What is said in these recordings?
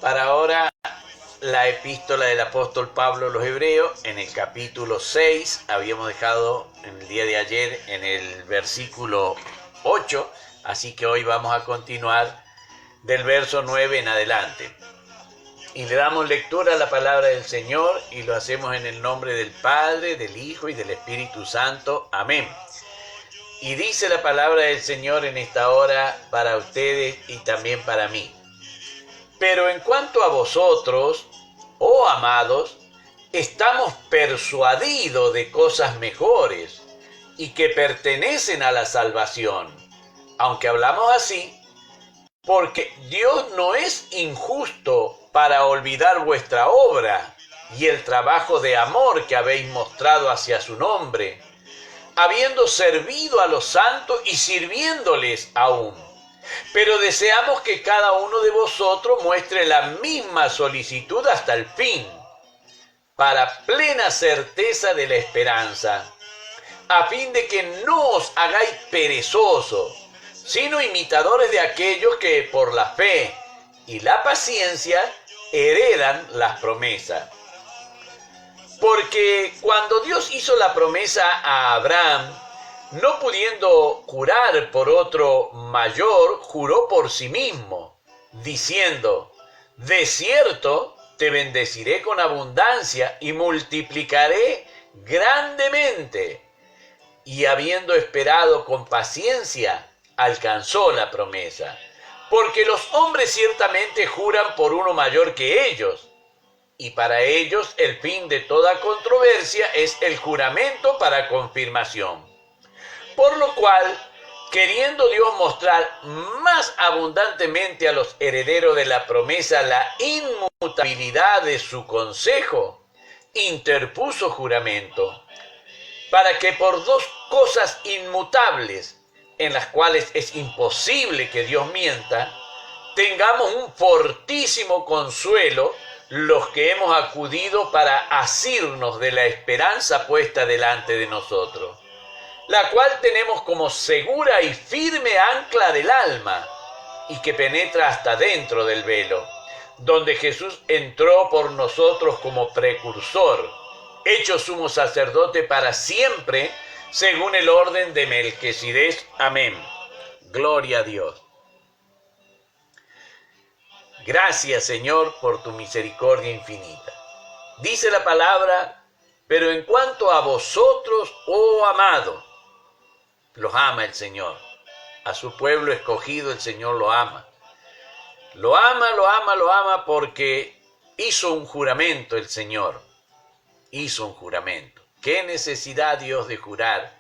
Para ahora la epístola del apóstol Pablo a los Hebreos en el capítulo 6. Habíamos dejado en el día de ayer en el versículo 8, así que hoy vamos a continuar del verso 9 en adelante. Y le damos lectura a la palabra del Señor y lo hacemos en el nombre del Padre, del Hijo y del Espíritu Santo. Amén. Y dice la palabra del Señor en esta hora para ustedes y también para mí. Pero en cuanto a vosotros, oh amados, estamos persuadidos de cosas mejores y que pertenecen a la salvación, aunque hablamos así, porque Dios no es injusto para olvidar vuestra obra y el trabajo de amor que habéis mostrado hacia su nombre, habiendo servido a los santos y sirviéndoles aún. Pero deseamos que cada uno de vosotros muestre la misma solicitud hasta el fin, para plena certeza de la esperanza, a fin de que no os hagáis perezosos, sino imitadores de aquellos que por la fe y la paciencia heredan las promesas. Porque cuando Dios hizo la promesa a Abraham, no pudiendo jurar por otro mayor, juró por sí mismo, diciendo: de cierto te bendeciré con abundancia y multiplicaré grandemente. Y habiendo esperado con paciencia, alcanzó la promesa. Porque los hombres ciertamente juran por uno mayor que ellos, y para ellos el fin de toda controversia es el juramento para confirmación. Por lo cual, queriendo Dios mostrar más abundantemente a los herederos de la promesa la inmutabilidad de su consejo, interpuso juramento, para que por dos cosas inmutables, en las cuales es imposible que Dios mienta, tengamos un fortísimo consuelo los que hemos acudido para asirnos de la esperanza puesta delante de nosotros, la cual tenemos como segura y firme ancla del alma, y que penetra hasta dentro del velo, donde Jesús entró por nosotros como precursor, hecho sumo sacerdote para siempre, según el orden de Melquisedec. Amén. Gloria a Dios. Gracias, Señor, por tu misericordia infinita. Dice la palabra: pero en cuanto a vosotros, oh amados, los ama el Señor. A su pueblo escogido el Señor lo ama. Lo ama porque hizo un juramento el Señor. Hizo un juramento. ¿Qué necesidad Dios de jurar?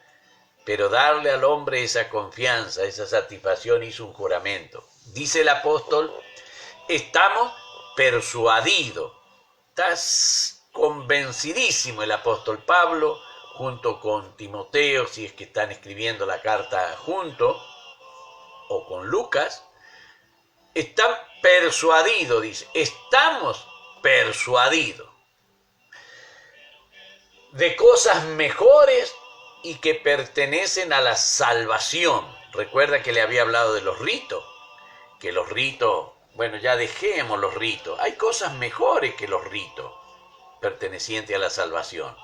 Pero darle al hombre esa confianza, esa satisfacción, hizo un juramento. Dice el apóstol: estamos persuadidos. Estás convencidísimo el apóstol Pablo, junto con Timoteo, si es que están escribiendo la carta juntos, o con Lucas, están persuadidos, dice, estamos persuadidos de cosas mejores y que pertenecen a la salvación. Recuerda que le había hablado de los ritos, que los ritos, bueno, ya dejemos los ritos, hay cosas mejores que los ritos pertenecientes a la salvación.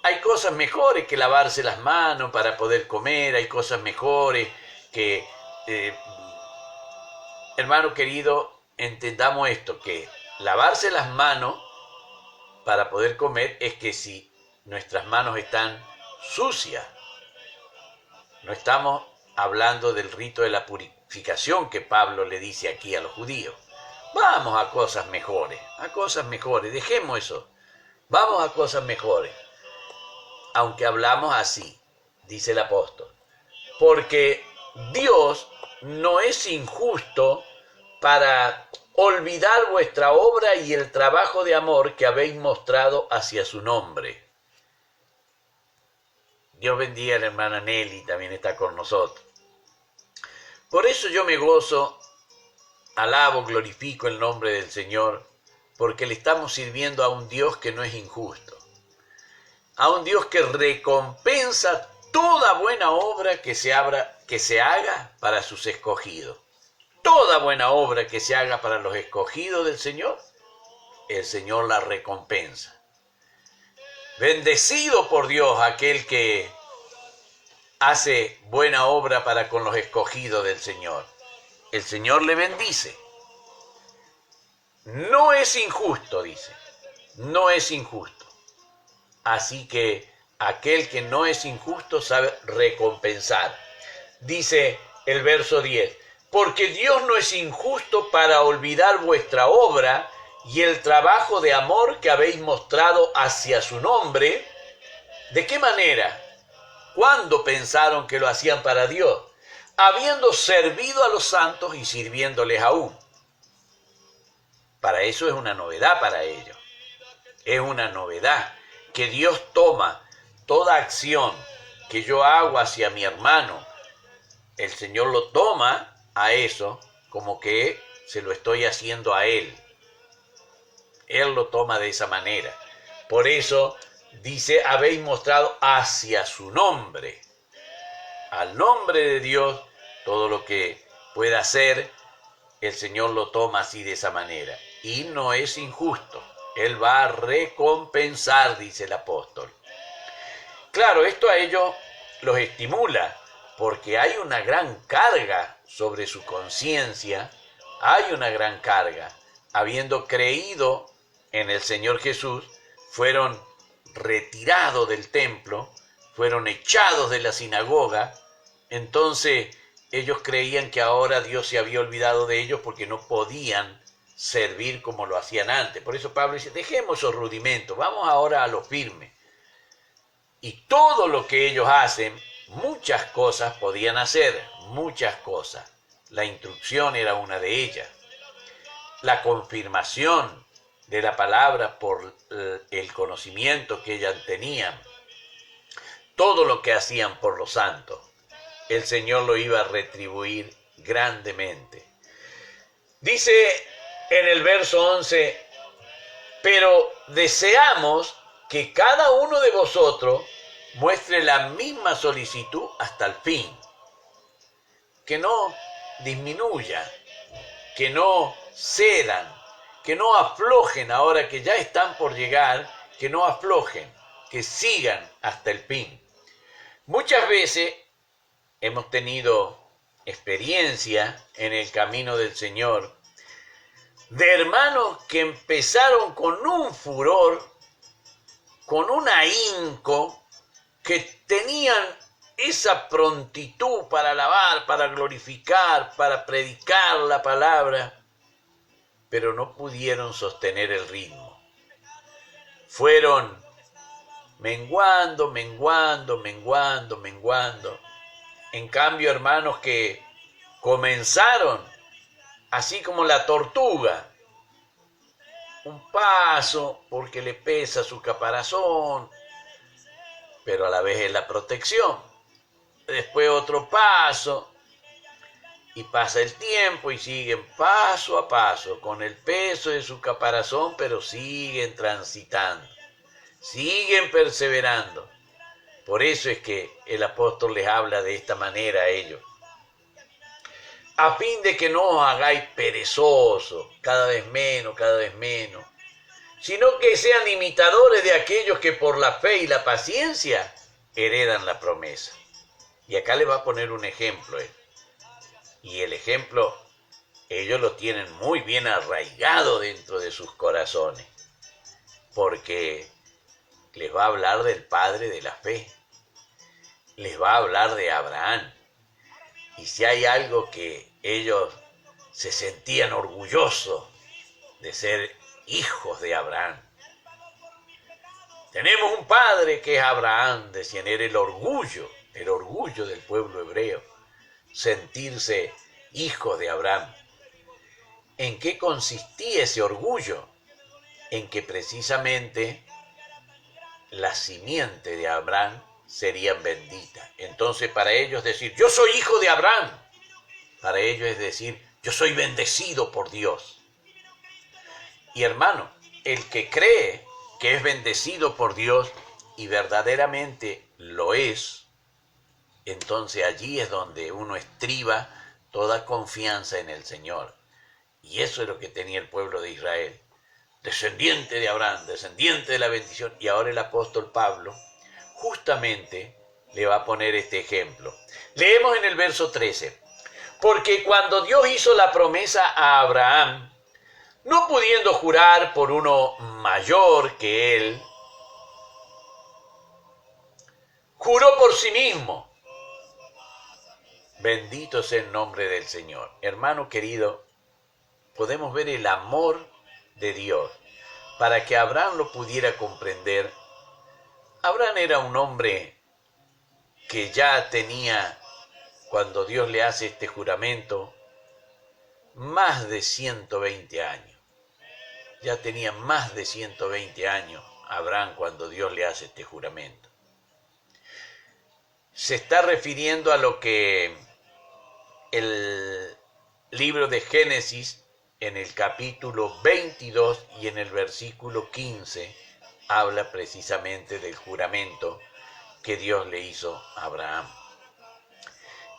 Hay cosas mejores que lavarse las manos para poder comer, hay cosas mejores que, hermano querido, entendamos esto, que lavarse las manos para poder comer es que si nuestras manos están sucias, no estamos hablando del rito de la purificación que Pablo le dice aquí a los judíos. Vamos a cosas mejores, dejemos eso, vamos a cosas mejores. Aunque hablamos así, dice el apóstol, porque Dios no es injusto para olvidar vuestra obra y el trabajo de amor que habéis mostrado hacia su nombre. Dios bendiga a la hermana Nelly, también está con nosotros. Por eso yo me gozo, alabo, glorifico el nombre del Señor, porque le estamos sirviendo a un Dios que no es injusto, a un Dios que recompensa toda buena obra que se haga para sus escogidos. toda buena obra que se haga para los escogidos del Señor, el Señor la recompensa. Bendecido por Dios aquel que hace buena obra para con los escogidos del Señor. El Señor le bendice. No es injusto, dice. No es injusto. Así que aquel que no es injusto sabe recompensar. Dice el verso 10, porque Dios no es injusto para olvidar vuestra obra y el trabajo de amor que habéis mostrado hacia su nombre. ¿De qué manera? ¿Cuándo pensaron que lo hacían para Dios? Habiendo servido a los santos y sirviéndoles aún. Para eso es una novedad para ellos. Es una novedad que Dios toma toda acción que yo hago hacia mi hermano. El Señor lo toma a eso como que se lo estoy haciendo a Él. Él lo toma de esa manera. Por eso dice, habéis mostrado hacia su nombre. Al nombre de Dios, todo lo que pueda hacer, el Señor lo toma así de esa manera. Y no es injusto. Él va a recompensar, dice el apóstol. Claro, esto a ellos los estimula, porque hay una gran carga sobre su conciencia, hay una gran carga. Habiendo creído en el Señor Jesús, fueron retirados del templo, fueron echados de la sinagoga. Entonces ellos creían que ahora Dios se había olvidado de ellos porque no podían servir como lo hacían antes. Por eso Pablo dice, dejemos esos rudimentos, vamos ahora a lo firme. Y todo lo que ellos hacen, muchas cosas podían hacer, muchas cosas. La instrucción era una de ellas. La confirmación de la palabra por el conocimiento que ellas tenían. Todo lo que hacían por los santos, el Señor lo iba a retribuir grandemente. Dice en el verso 11, pero deseamos que cada uno de vosotros muestre la misma solicitud hasta el fin. Que no disminuya, que no cedan, que no aflojen ahora que ya están por llegar, que no aflojen, que sigan hasta el fin. Muchas veces hemos tenido experiencia en el camino del Señor de hermanos que empezaron con un furor, con un ahínco, que tenían esa prontitud para alabar, para glorificar, para predicar la palabra, pero no pudieron sostener el ritmo. Fueron menguando. En cambio, hermanos que comenzaron así como la tortuga, un paso porque le pesa su caparazón, pero a la vez es la protección. Después otro paso, y pasa el tiempo y siguen paso a paso, con el peso de su caparazón, pero siguen transitando, siguen perseverando. Por eso es que el apóstol les habla de esta manera a ellos. A fin de que no os hagáis perezosos, cada vez menos, sino que sean imitadores de aquellos que por la fe y la paciencia heredan la promesa. Y acá les va a poner un ejemplo. Y el ejemplo, ellos lo tienen muy bien arraigado dentro de sus corazones, porque les va a hablar del padre de la fe, les va a hablar de Abraham. Y si hay algo que ellos se sentían orgullosos de ser hijos de Abraham. Tenemos un padre que es Abraham, decían, era el orgullo del pueblo hebreo, sentirse hijos de Abraham. ¿En qué consistía ese orgullo? En que precisamente la simiente de Abraham serían benditas. Entonces para ellos decir, yo soy hijo de Abraham, para ellos es decir, yo soy bendecido por Dios. Y hermano, el que cree que es bendecido por Dios y verdaderamente lo es, entonces allí es donde uno estriba toda confianza en el Señor. Y eso es lo que tenía el pueblo de Israel. Descendiente de Abraham, descendiente de la bendición. Y ahora el apóstol Pablo justamente le va a poner este ejemplo. Leemos en el verso 13. Porque cuando Dios hizo la promesa a Abraham, no pudiendo jurar por uno mayor que él, juró por sí mismo. Bendito sea el nombre del Señor. Hermano querido, podemos ver el amor de Dios para que Abraham lo pudiera comprender. Abraham era un hombre que ya tenía, cuando Dios le hace este juramento, más de 120 años. Ya tenía más de 120 años Abraham cuando Dios le hace este juramento. Se está refiriendo a lo que el libro de Génesis, en el capítulo 22 y en el versículo 15, habla precisamente del juramento que Dios le hizo a Abraham.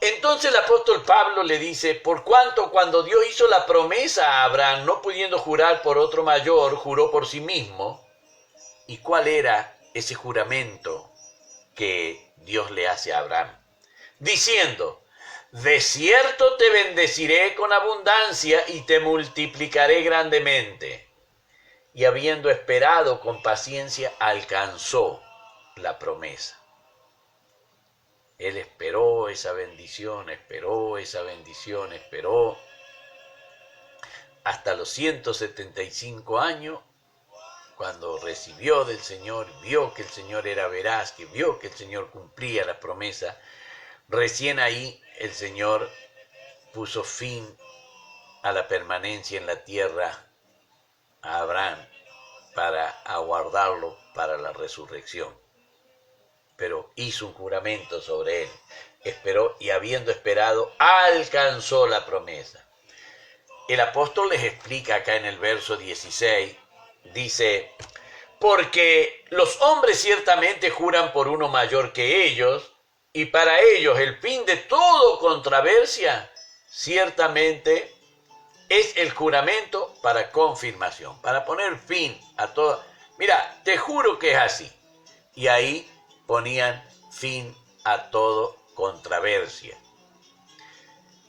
Entonces el apóstol Pablo le dice, por cuanto cuando Dios hizo la promesa a Abraham, no pudiendo jurar por otro mayor, juró por sí mismo. ¿Y cuál era ese juramento que Dios le hace a Abraham? Diciendo, de cierto te bendeciré con abundancia y te multiplicaré grandemente. Y habiendo esperado con paciencia, alcanzó la promesa. Él esperó esa bendición, esperó hasta los 175 años, cuando recibió del Señor, vio que el Señor era veraz, que vio que el Señor cumplía la promesa. Recién ahí el Señor puso fin a la permanencia en la tierra a Abraham para aguardarlo para la resurrección. Pero hizo un juramento sobre él, esperó y habiendo esperado, alcanzó la promesa. El apóstol les explica acá en el verso 16, dice, porque los hombres ciertamente juran por uno mayor que ellos, y para ellos el fin de toda controversia ciertamente es el juramento para confirmación, para poner fin a todo. Mira, te juro que es así. Y ahí ponían fin a todo controversia.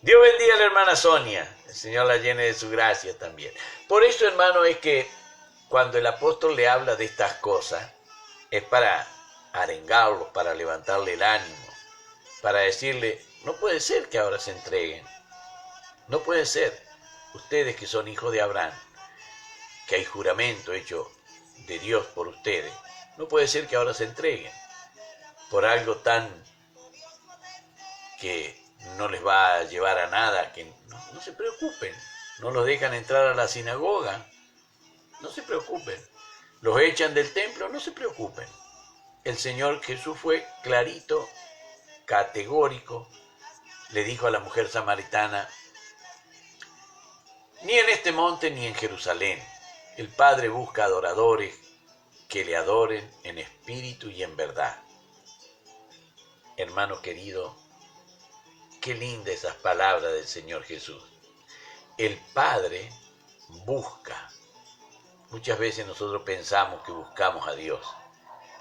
Dios bendiga a la hermana Sonia, el Señor la llene de su gracia también. Por eso, hermano, es que cuando el apóstol le habla de estas cosas, es para arengarlos, para levantarle el ánimo, para decirle, no puede ser que ahora se entreguen, no puede ser, ustedes que son hijos de Abraham, que hay juramento hecho de Dios por ustedes, no puede ser que ahora se entreguen por algo tan que no les va a llevar a nada, que no se preocupen, no los dejan entrar a la sinagoga, no se preocupen, los echan del templo, no se preocupen. El Señor Jesús fue clarito, categórico, le dijo a la mujer samaritana, ni en este monte ni en Jerusalén, el Padre busca adoradores que le adoren en espíritu y en verdad. Hermano querido, qué lindas esas palabras del Señor Jesús. El Padre busca. Muchas veces nosotros pensamos que buscamos a Dios,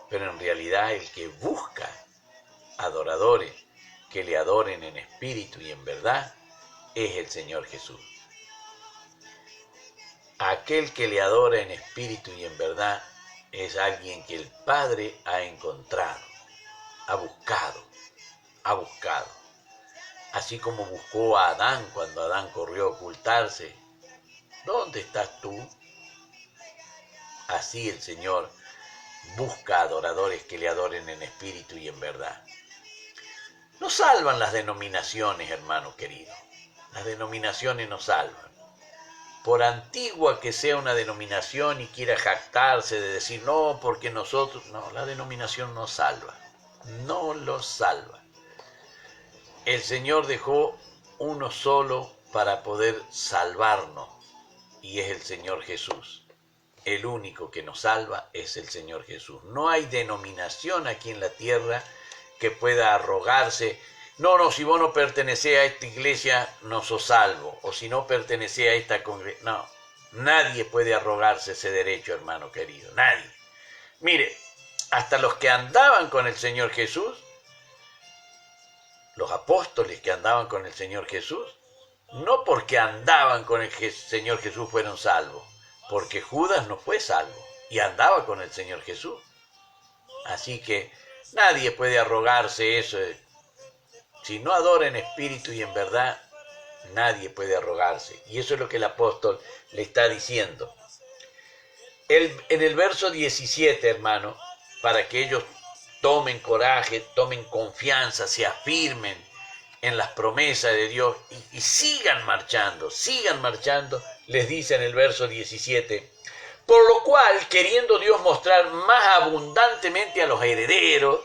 pero en realidad el que busca adoradores que le adoren en espíritu y en verdad es el Señor Jesús. Aquel que le adora en espíritu y en verdad es alguien que el Padre ha encontrado, ha buscado. Así como buscó a Adán cuando Adán corrió a ocultarse. ¿Dónde estás tú? Así el Señor busca adoradores que le adoren en espíritu y en verdad. No salvan las denominaciones, hermano querido. Las denominaciones no salvan. Por antigua que sea una denominación y quiera jactarse de decir, no, porque nosotros... No, la denominación no salva. No lo salva. El Señor dejó uno solo para poder salvarnos, y es el Señor Jesús. El único que nos salva es el Señor Jesús. No hay denominación aquí en la tierra que pueda arrogarse no, si vos no pertenecés a esta iglesia, no sos salvo. O si no pertenecés a esta congregación. No, nadie puede arrogarse ese derecho, hermano querido. Nadie. Mire, hasta los que andaban con el Señor Jesús, los apóstoles que andaban con el Señor Jesús, no porque andaban con el Señor Jesús fueron salvos, porque Judas no fue salvo y andaba con el Señor Jesús. Así que nadie puede arrogarse eso. Si no adora en espíritu y en verdad, nadie puede arrogarse. Y eso es lo que el apóstol le está diciendo. En el verso 17, hermano, para que ellos tomen coraje, tomen confianza, se afirmen en las promesas de Dios y sigan marchando, les dice en el verso 17, por lo cual, queriendo Dios mostrar más abundantemente a los herederos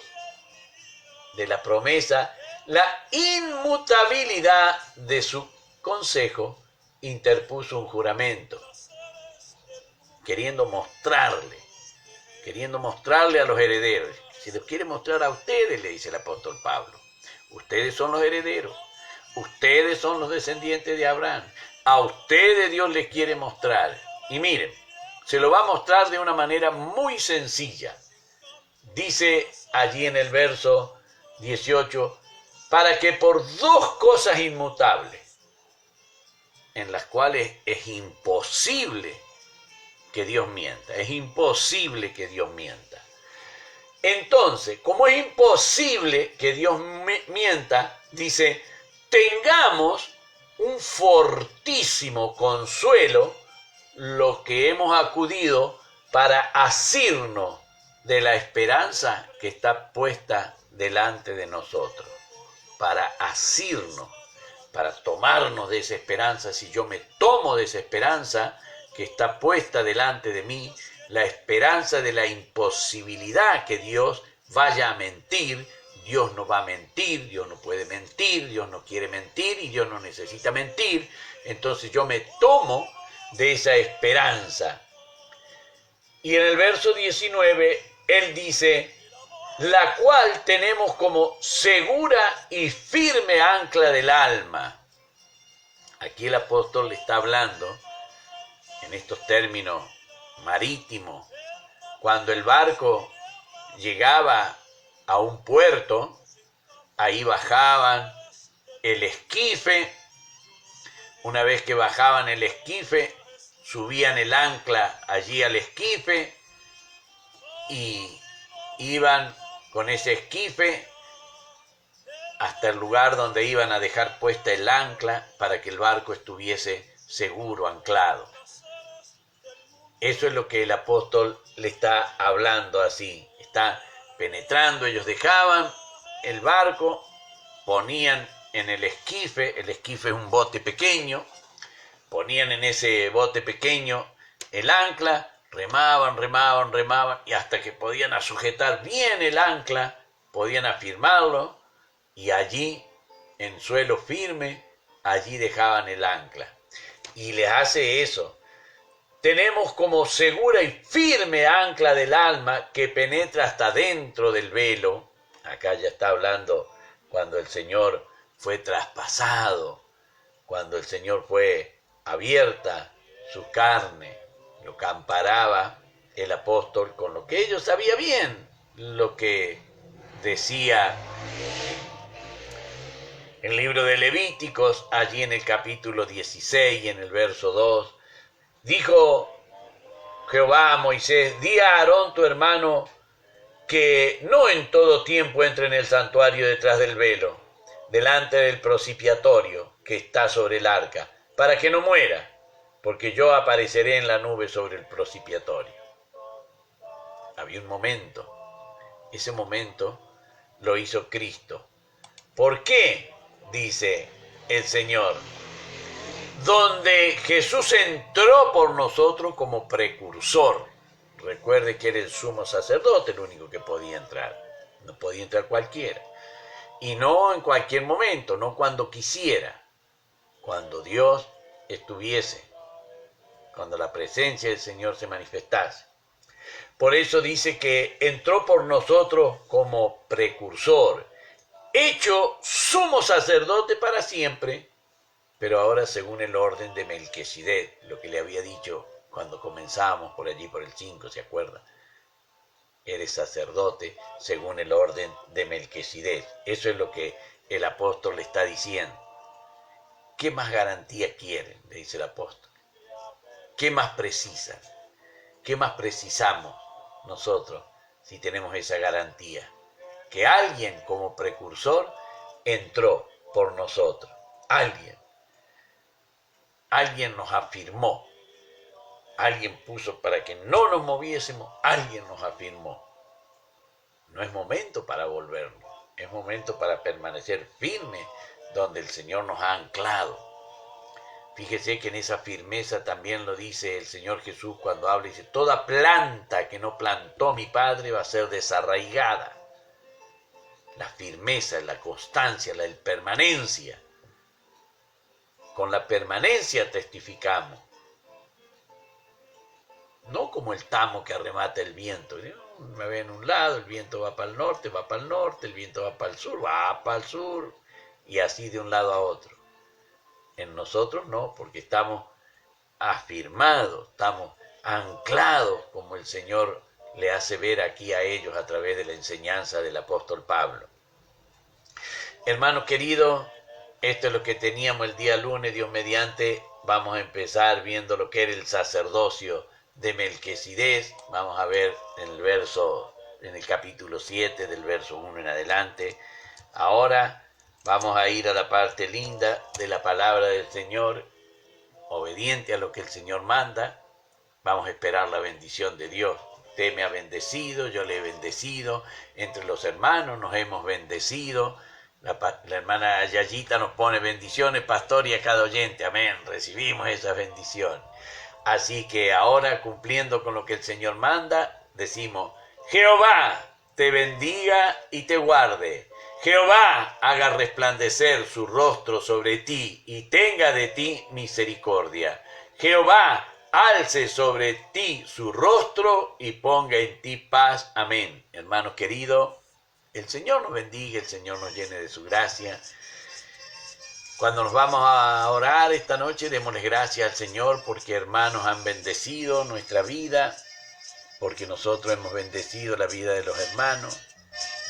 de la promesa, la inmutabilidad de su consejo, interpuso un juramento, queriendo mostrarle a los herederos. Si los quiere mostrar a ustedes, le dice el apóstol Pablo, ustedes son los herederos, ustedes son los descendientes de Abraham, a ustedes Dios les quiere mostrar. Y miren, se lo va a mostrar de una manera muy sencilla. Dice allí en el verso 18, para que por dos cosas inmutables, en las cuales es imposible que Dios mienta, es imposible que Dios mienta. Entonces, como es imposible que Dios mienta, dice, tengamos un fortísimo consuelo lo que hemos acudido para asirnos de la esperanza que está puesta delante de nosotros, para asirnos, para tomarnos de esa esperanza. Si yo me tomo de esa esperanza que está puesta delante de mí, la esperanza de la imposibilidad que Dios vaya a mentir, Dios no va a mentir, Dios no puede mentir, Dios no quiere mentir y Dios no necesita mentir. Entonces yo me tomo de esa esperanza. Y en el verso 19, él dice, la cual tenemos como segura y firme ancla del alma. Aquí el apóstol le está hablando en estos términos marítimos. Cuando el barco llegaba a un puerto, ahí bajaban el esquife. Una vez que bajaban el esquife, subían el ancla allí al esquife y iban con ese esquife hasta el lugar donde iban a dejar puesta el ancla para que el barco estuviese seguro, anclado. Eso es lo que el apóstol le está hablando así. Está penetrando, ellos dejaban el barco, ponían en el esquife es un bote pequeño, ponían en ese bote pequeño el ancla, remaban, y hasta que podían sujetar bien el ancla, podían afirmarlo, y allí, en suelo firme, allí dejaban el ancla. Y les hace eso. Tenemos como segura y firme ancla del alma que penetra hasta dentro del velo. Acá ya está hablando cuando el Señor fue traspasado, cuando el Señor fue abierta su carne. Lo comparaba el apóstol con lo que ellos sabían bien, lo que decía el libro de Levíticos, allí en el capítulo 16, en el verso 2, dijo Jehová a Moisés, di a Aarón tu hermano que no en todo tiempo entre en el santuario detrás del velo, delante del propiciatorio que está sobre el arca, para que no muera, porque yo apareceré en la nube sobre el propiciatorio. Había un momento, ese momento lo hizo Cristo. ¿Por qué? Dice el Señor, donde Jesús entró por nosotros como precursor. Recuerde que era el sumo sacerdote el único que podía entrar. No podía entrar cualquiera. Y no en cualquier momento, no cuando quisiera. Cuando Dios estuviese, cuando la presencia del Señor se manifestase. Por eso dice que entró por nosotros como precursor. hecho sumo sacerdote para siempre, pero ahora según el orden de Melquisedec, lo que le había dicho cuando comenzamos por allí por el 5, ¿se acuerda? Eres sacerdote según el orden de Melquisedec. Eso es lo que el apóstol le está diciendo. ¿Qué más garantía quieren?, le dice el apóstol. ¿Qué más precisan? ¿Qué más precisamos nosotros si tenemos esa garantía? Que alguien como precursor entró por nosotros. Alguien nos afirmó. Alguien puso para que no nos moviésemos. Alguien nos afirmó. No es momento para volvernos. Es momento para permanecer firmes donde el Señor nos ha anclado. Fíjese que en esa firmeza también lo dice el Señor Jesús cuando habla y dice, toda planta que no plantó mi Padre va a ser desarraigada. La firmeza, la constancia, la permanencia. Con la permanencia testificamos. No como el tamo que arremata el viento. Me ve en un lado, el viento va para el norte, el viento va para el sur, y así de un lado a otro. En nosotros no, porque estamos afirmados, estamos anclados, como el Señor le hace ver aquí a ellos a través de la enseñanza del apóstol Pablo. Hermanos queridos, esto es lo que teníamos el día lunes, Dios mediante. Vamos a empezar viendo lo que era el sacerdocio de Melquisedec. Vamos a ver en el capítulo 7, del verso 1 en adelante. Ahora vamos a ir a la parte linda de la palabra del Señor, obediente a lo que el Señor manda. Vamos a esperar la bendición de Dios. Usted me ha bendecido, yo le he bendecido. Entre los hermanos nos hemos bendecido. La hermana Yayita nos pone bendiciones, pastor, y a cada oyente. Amén. Recibimos esas bendiciones. Así que ahora, cumpliendo con lo que el Señor manda, decimos, Jehová te bendiga y te guarde. Jehová haga resplandecer su rostro sobre ti y tenga de ti misericordia. Jehová alce sobre ti su rostro y ponga en ti paz. Amén. Hermanos queridos, el Señor nos bendiga, el Señor nos llene de su gracia. Cuando nos vamos a orar esta noche, démosle gracias al Señor porque hermanos han bendecido nuestra vida, porque nosotros hemos bendecido la vida de los hermanos.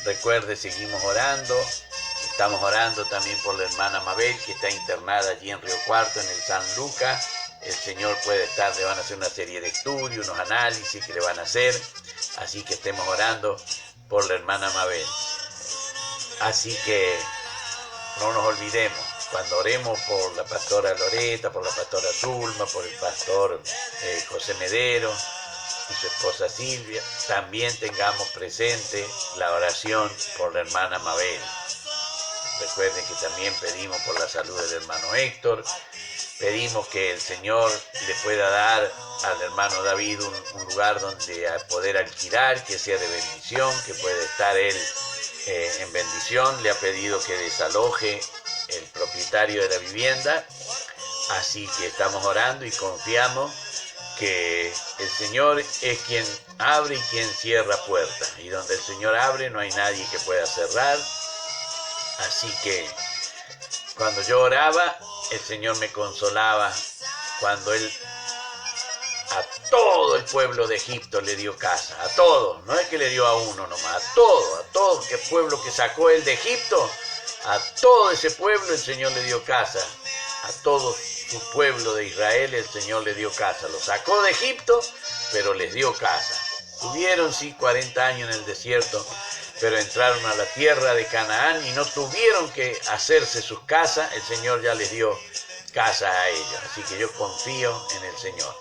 Recuerde, seguimos orando. Estamos orando también por la hermana Mabel, que está internada allí en Río Cuarto, en el San Lucas. El Señor puede estar, le van a hacer una serie de estudios, unos análisis que le van a hacer. Así que estemos orando por la hermana Mabel. Así que no nos olvidemos, cuando oremos por la pastora Loreta, por la pastora Zulma, por el pastor José Medero y su esposa Silvia, también tengamos presente la oración por la hermana Mabel. Recuerden que también pedimos por la salud del hermano Héctor, pedimos que el Señor le pueda dar al hermano David un lugar donde poder alquilar, que sea de bendición, que pueda estar él en bendición. Le ha pedido que desaloje el propietario de la vivienda, así que estamos orando y confiamos que el Señor es quien abre y quien cierra puertas, y donde el Señor abre no hay nadie que pueda cerrar. Así que cuando yo oraba, el Señor me consolaba cuando Él a todo el pueblo de Egipto le dio casa, a todos, no es que le dio a uno nomás, a todo el pueblo que sacó Él de Egipto, a todo ese pueblo el Señor le dio casa, a todo su pueblo de Israel el Señor le dio casa, lo sacó de Egipto, pero les dio casa. Tuvieron sí 40 años en el desierto, pero entraron a la tierra de Canaán y no tuvieron que hacerse sus casas, el Señor ya les dio casa a ellos, así que yo confío en el Señor.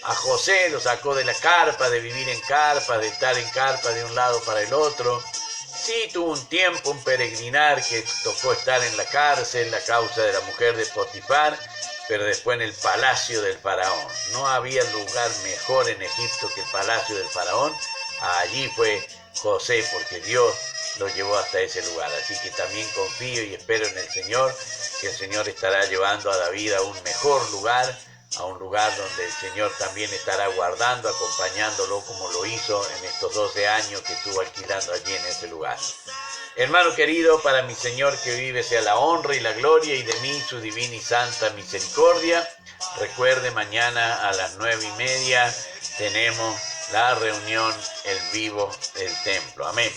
A José lo sacó de la carpa, de vivir en carpa, de estar en carpa de un lado para el otro. Sí tuvo un tiempo, un peregrinar que tocó estar en la cárcel a causa de la mujer de Potifar, pero después en el palacio del faraón. No había lugar mejor en Egipto que el palacio del faraón. Allí fue José porque Dios lo llevó hasta ese lugar. Así que también confío y espero en el Señor, que el Señor estará llevando a David a un mejor lugar, a un lugar donde el Señor también estará guardando, acompañándolo como lo hizo en estos 12 años que estuvo alquilando allí en ese lugar. Hermano querido, para mi Señor que vive sea la honra y la gloria, y de mí su divina y santa misericordia. Recuerde, mañana a las 9:30 tenemos la reunión, el vivo del templo. Amén.